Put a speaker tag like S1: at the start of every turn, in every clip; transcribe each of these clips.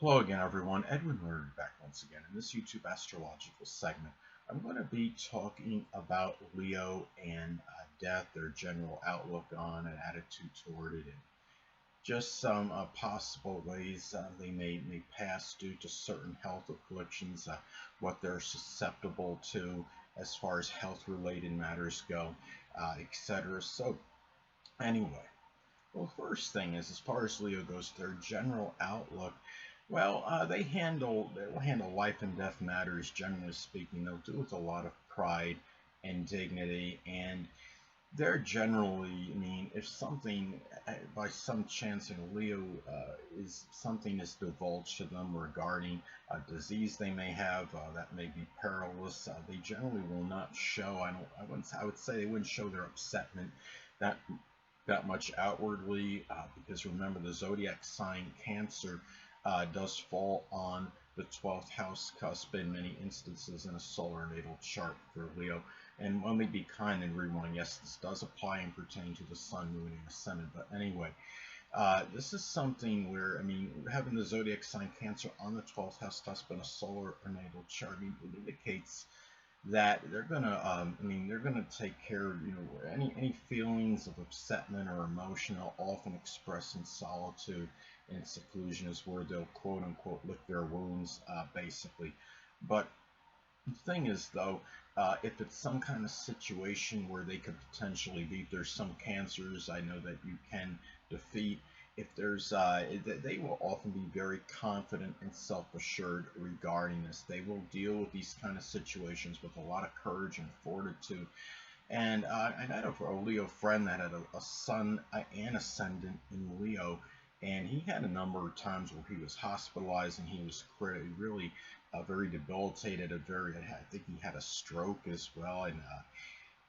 S1: Hello again, everyone. Edwin Learnard back once again. In this YouTube astrological segment, I'm going to be talking about Leo and death, their general outlook on and attitude toward it, and just some possible ways they may pass due to certain health afflictions, what they're susceptible to as far as health-related matters go, etc. So, anyway. Well, first thing is, as far as Leo goes, their general outlook. Well, they'll handle life and death matters. Generally speaking, they'll do it with a lot of pride and dignity, and they're generally. I mean, if something by some chance in Leo is something is divulged to them regarding a disease they may have that may be perilous, they generally will not show. I would say they wouldn't show their upsetment that that much outwardly, because remember the zodiac sign Cancer does fall on the 12th house cusp in many instances in a solar natal chart for Leo. And let me be kind and rewind. Yes, this does apply and pertain to the Sun, Moon, and Ascendant. But anyway, this is something where, I mean, having the zodiac sign Cancer on the 12th house cusp in a solar natal chart, I mean, it indicates that they're gonna they're gonna take care of any feelings of upsetment or emotion are often expressed in solitude and seclusion is where they'll quote unquote lick their wounds, basically. But the thing is, though, if it's some kind of situation where they could potentially beat, there's some cancers I know that you can defeat. If there's, they will often be very confident and self-assured regarding this. They will deal with these kind of situations with a lot of courage and fortitude. And I had a Leo friend that had a Sun and Ascendant in Leo, and he had a number of times where he was hospitalized and he was really very debilitated. I think he had a stroke as well and a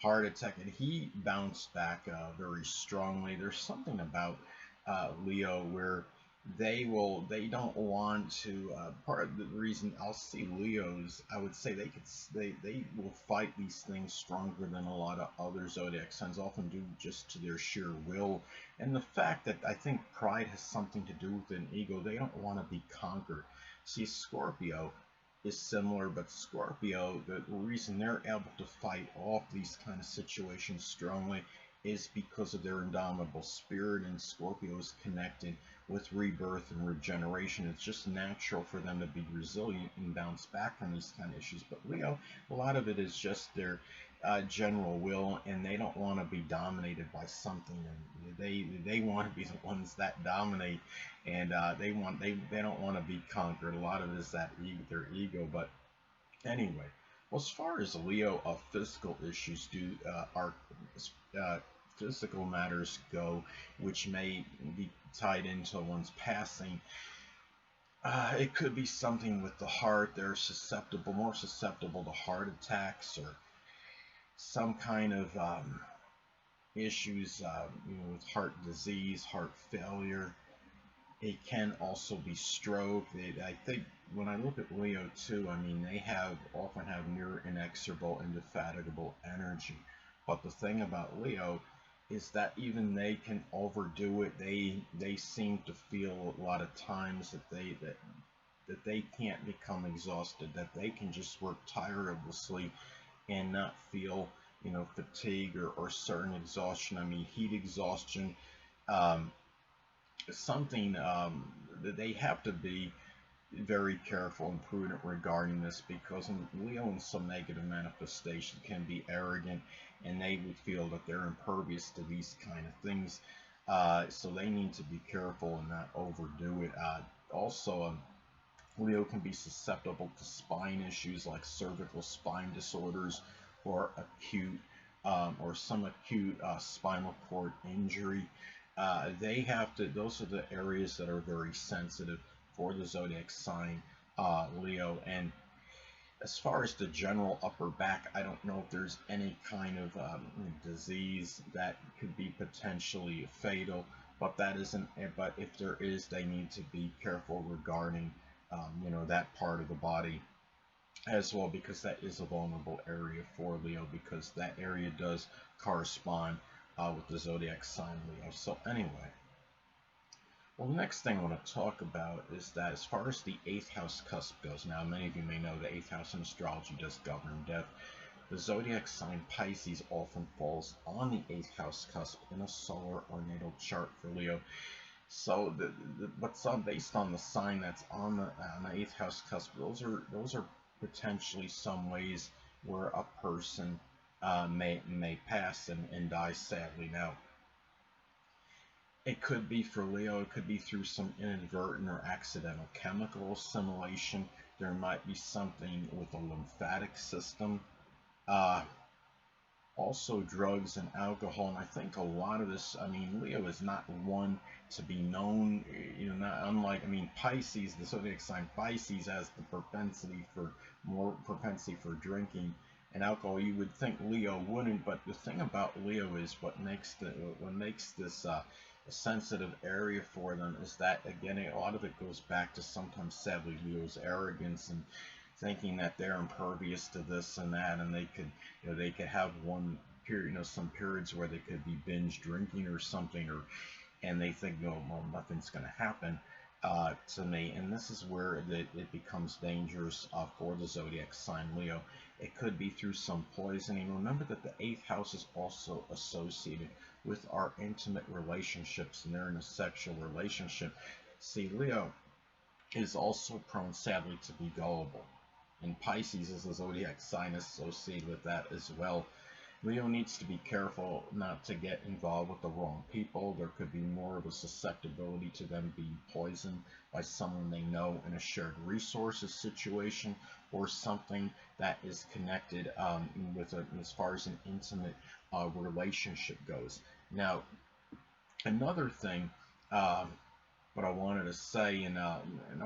S1: heart attack, and he bounced back very strongly. There's something about Leo where they don't want to part of the reason I'll see Leos, I would say they will fight these things stronger than a lot of other zodiac signs often do, just to their sheer will, and the fact that I think pride has something to do with an ego. They don't want to be conquered. See, Scorpio is similar, but Scorpio, the reason they're able to fight off these kind of situations strongly is because of their indomitable spirit, and Scorpio is connected with rebirth and regeneration. It's just natural for them to be resilient and bounce back from these kind of issues. But Leo, a lot of it is just their general will, and they don't want to be dominated by something, and they want to be the ones that dominate, and they don't want to be conquered. A lot of it is that their ego. But anyway, well, as far as Leo physical issues are physical matters go, which may be tied into one's passing, it could be something with the heart. They're more susceptible to heart attacks or some kind of issues, with heart disease, heart failure. It can also be stroke. I think when I look at Leo too, I mean they often have near inexorable, indefatigable energy. But the thing about Leo is that even they can overdo it. They seem to feel a lot of times that they can't become exhausted, that they can just work tirelessly and not feel fatigue or certain exhaustion. I mean heat exhaustion. Um, Something that they have to be very careful and prudent regarding this, because in Leo in some negative manifestation can be arrogant, and they would feel that they're impervious to these kind of things, so they need to be careful and not overdo it. Also, Leo can be susceptible to spine issues like cervical spine disorders or some acute spinal cord injury. They have to, those are the areas that are very sensitive for the zodiac sign Leo. And as far as the general upper back, I don't know if there's any kind of disease that could be potentially fatal, but that isn't. But if there is, they need to be careful regarding that part of the body as well, because that is a vulnerable area for Leo, because that area does correspond with the zodiac sign Leo. So anyway, Well, the next thing I want to talk about is that as far as the eighth house cusp goes, now many of you may know the eighth house in astrology does govern death. The zodiac sign Pisces often falls on the eighth house cusp in a solar or natal chart for Leo. So, what's based on the sign that's on the eighth house cusp, those are potentially some ways where a person may pass and die sadly. Now, it could be for Leo, it could be through some inadvertent or accidental chemical assimilation. There might be something with the lymphatic system. Uh, Also drugs and alcohol. And I think a lot of this, I mean, Leo is not one to be known, not unlike, I mean, Pisces, the zodiac sign Pisces has the more propensity for drinking and alcohol. You would think Leo wouldn't, but the thing about Leo is what makes this a sensitive area for them is that, again, a lot of it goes back to sometimes sadly Leo's arrogance and thinking that they're impervious to this and that, and they could have one period, some periods where they could be binge drinking or something, and they think, well, nothing's going to happen to me, and this is where it becomes dangerous for the zodiac sign Leo. It could be through some poisoning. Remember that the eighth house is also associated with our intimate relationships, and they're in a sexual relationship. See, Leo is also prone, sadly, to be gullible. And Pisces is a zodiac sign associated with that as well. Leo needs to be careful not to get involved with the wrong people. There could be more of a susceptibility to them being poisoned by someone they know in a shared resources situation or something that is connected as far as an intimate relationship goes. Now, another thing what I wanted to say, and I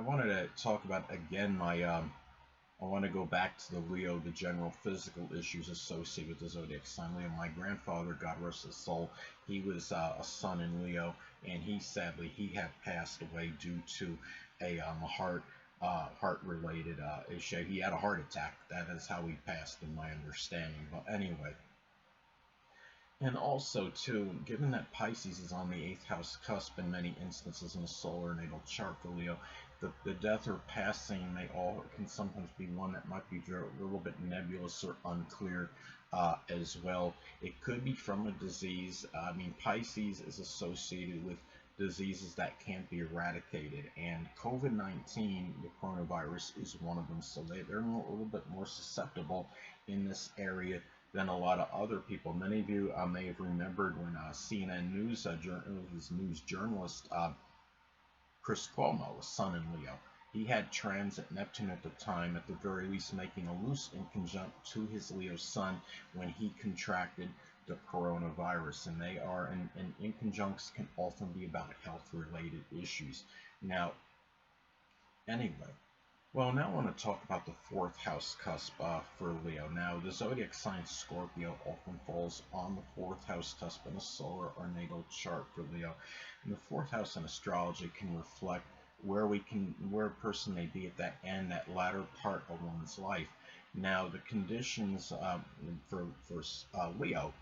S1: wanted to talk about again I want to go back to the Leo, the general physical issues associated with the zodiac sign Leo. My grandfather, God rest his soul, he was a sun in Leo, and he had passed away due to a heart related issue. He had a heart attack. That is how he passed, in my understanding. But anyway, and also, too, given that Pisces is on the eighth house cusp in many instances in a solar natal chart for Leo, the death or passing can sometimes be one that might be a little bit nebulous or unclear as well. It could be from a disease. I mean, Pisces is associated with diseases that can't be eradicated, and COVID-19, the coronavirus, is one of them. So they're a little bit more susceptible in this area than a lot of other people. Many of you may have remembered when CNN News, news journalist Chris Cuomo was sun in Leo. He had transit Neptune at the time, at the very least making a loose in conjunct to his Leo sun when he contracted the coronavirus. And they are, and in conjuncts can often be about health-related issues. Now, anyway, well, now I want to talk about the fourth house cusp for Leo. Now, the zodiac sign Scorpio often falls on the fourth house cusp in a solar or natal chart for Leo. And the fourth house in astrology can reflect where a person may be at that latter part of one's life. Now, the conditions for Leo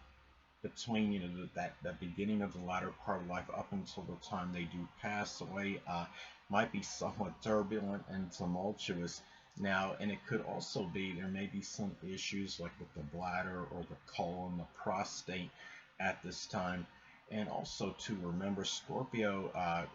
S1: between that beginning of the latter part of life up until the time they do pass away might be somewhat turbulent and tumultuous. Now, and it could also be there may be some issues like with the bladder or the colon, the prostate at this time. And also to remember, Scorpio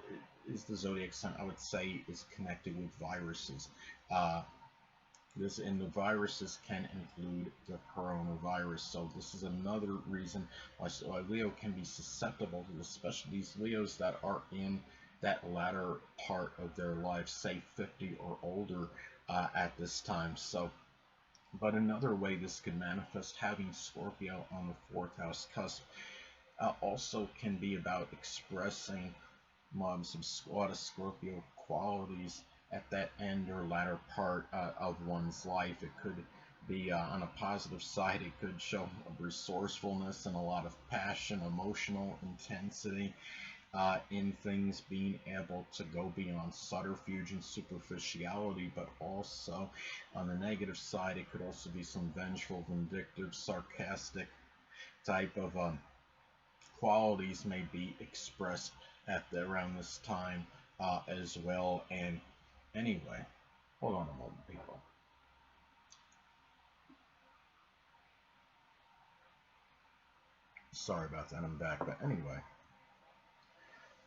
S1: is the zodiac sign, I would say, is connected with viruses. And the viruses can include the coronavirus. So this is another reason why Leo can be susceptible to this, especially these Leos that are in that latter part of their life, say 50 or older at this time. So, but another way this could manifest, having Scorpio on the fourth house cusp, also can be about expressing some lot of Scorpio qualities at that end or latter part of one's life. It could be on a positive side, it could show resourcefulness and a lot of passion, emotional intensity in things, being able to go beyond subterfuge and superficiality. But also on the negative side, it could also be some vengeful, vindictive, sarcastic type of qualities may be expressed around this time as well. And anyway, hold on a moment, people. Sorry about that, I'm back. But anyway,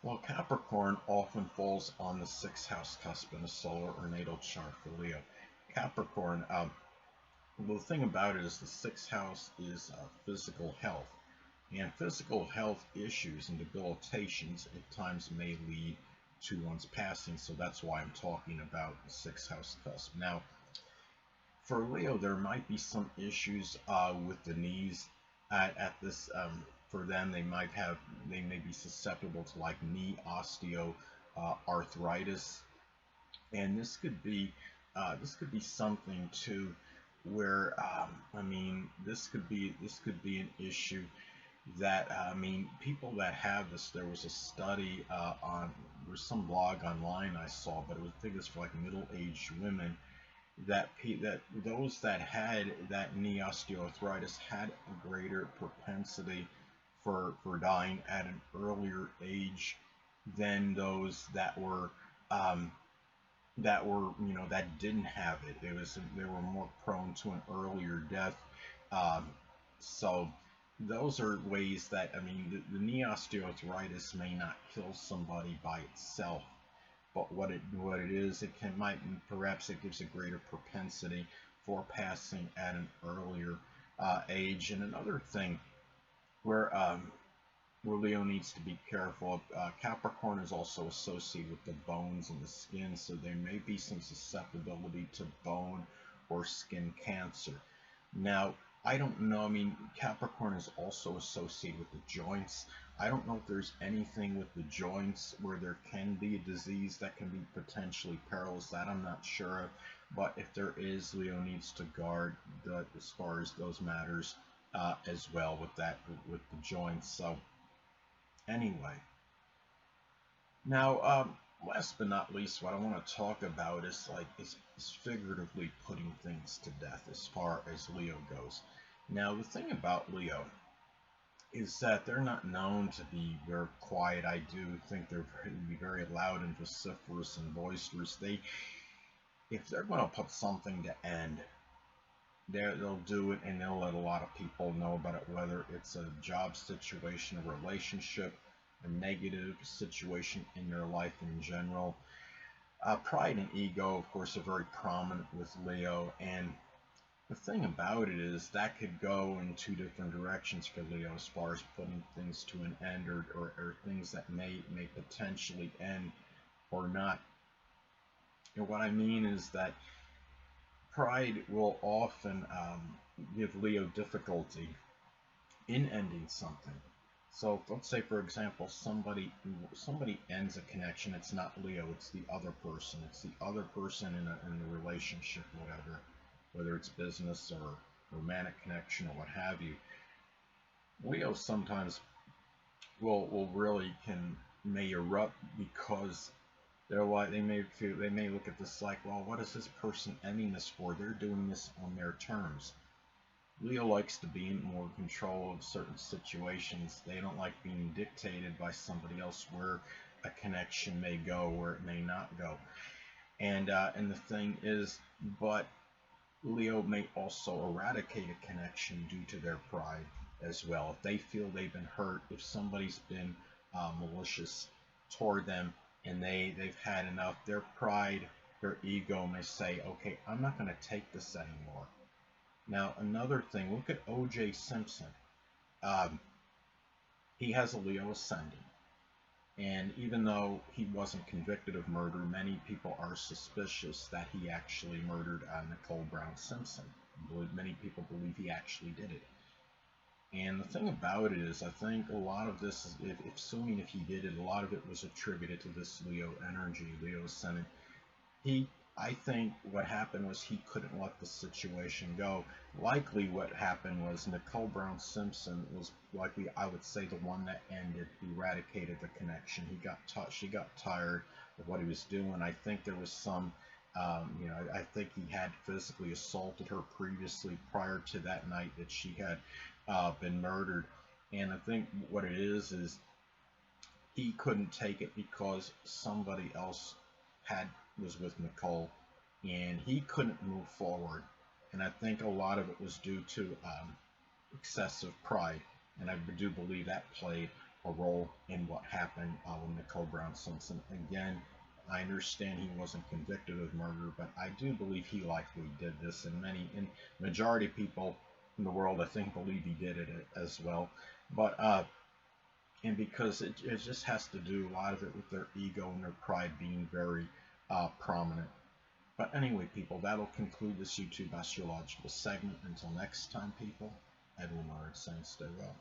S1: well, Capricorn often falls on the sixth house cusp in a solar or natal chart for Leo. Capricorn, well, the thing about it is the sixth house is physical health. And physical health issues and debilitations at times may lead to one's passing. So that's why I'm talking about the sixth house cusp. Now, for Leo, there might be some issues with the knees at this. For them, they may be susceptible to like knee osteo arthritis, and this could be something too, where I mean, this could be an issue that I mean, people that have this. There was a study on there's some blog online I saw, but it was I think it's for like middle-aged women that those that had that knee osteoarthritis had a greater propensity for dying at an earlier age than those um, that were that didn't have it. They were more prone to an earlier death. Um, so those are ways that I mean the knee osteoarthritis may not kill somebody by itself, but what it is, it can might perhaps it gives a greater propensity for passing at an earlier age. And another thing where Leo needs to be careful. Capricorn is also associated with the bones and the skin, so there may be some susceptibility to bone or skin cancer. Now, I don't know. I mean, Capricorn is also associated with the joints. I don't know if there's anything with the joints where there can be a disease that can be potentially perilous. That I'm not sure of. But if there is, Leo needs to guard as far as those matters as well with the joints. So anyway, now last but not least, what I want to talk about is figuratively putting things to death as far as Leo goes. Now the thing about Leo is that they're not known to be very quiet. I do think they're very loud and vociferous and boisterous. If they're going to put something to end, they'll do it and they'll let a lot of people know about it, whether it's a job situation, a relationship, a negative situation in their life in general. Pride and ego, of course, are very prominent with Leo, and the thing about it is that could go in two different directions for Leo as far as putting things to an end or things that may potentially end or not. And what I mean is that pride will often give Leo difficulty in ending something. So let's say, for example, somebody ends a connection. It's not Leo, it's the other person. It's the other person in a relationship, whether it's business or romantic connection or what have you. Leo sometimes will really may erupt because they may look at this like, well, what is this person ending this for? They're doing this on their terms. Leo likes to be in more control of certain situations. They don't like being dictated by somebody else where a connection may go, where it may not go. And the thing is, but Leo may also eradicate a connection due to their pride as well. If they feel they've been hurt, if somebody's been malicious toward them and they've had enough, their pride, their ego may say, okay, I'm not going to take this anymore. Now, another thing, look at O.J. Simpson. He has a Leo ascendant. And even though he wasn't convicted of murder, many people are suspicious that he actually murdered Nicole Brown Simpson. Many people believe he actually did it. And the thing about it is, I think a lot of this, assuming if he did it, a lot of it was attributed to this Leo energy, Leo ascendant. I think what happened was he couldn't let the situation go. Likely what happened was Nicole Brown Simpson was likely, I would say, the one that eradicated the connection. She got tired of what he was doing. I think there was some, I think he had physically assaulted her previously prior to that night that she had been murdered. And I think what it is he couldn't take it because somebody else was with Nicole, and he couldn't move forward. And I think a lot of it was due to excessive pride, and I do believe that played a role in what happened with Nicole Brown Simpson. Again, I understand he wasn't convicted of murder, but I do believe he likely did this, and majority of people in the world, I think, believe he did it as well. But and because it just has to do a lot of it with their ego and their pride being very prominent. But anyway, people, that'll conclude this YouTube astrological segment. Until next time, people, Edwin Learnard saying stay well.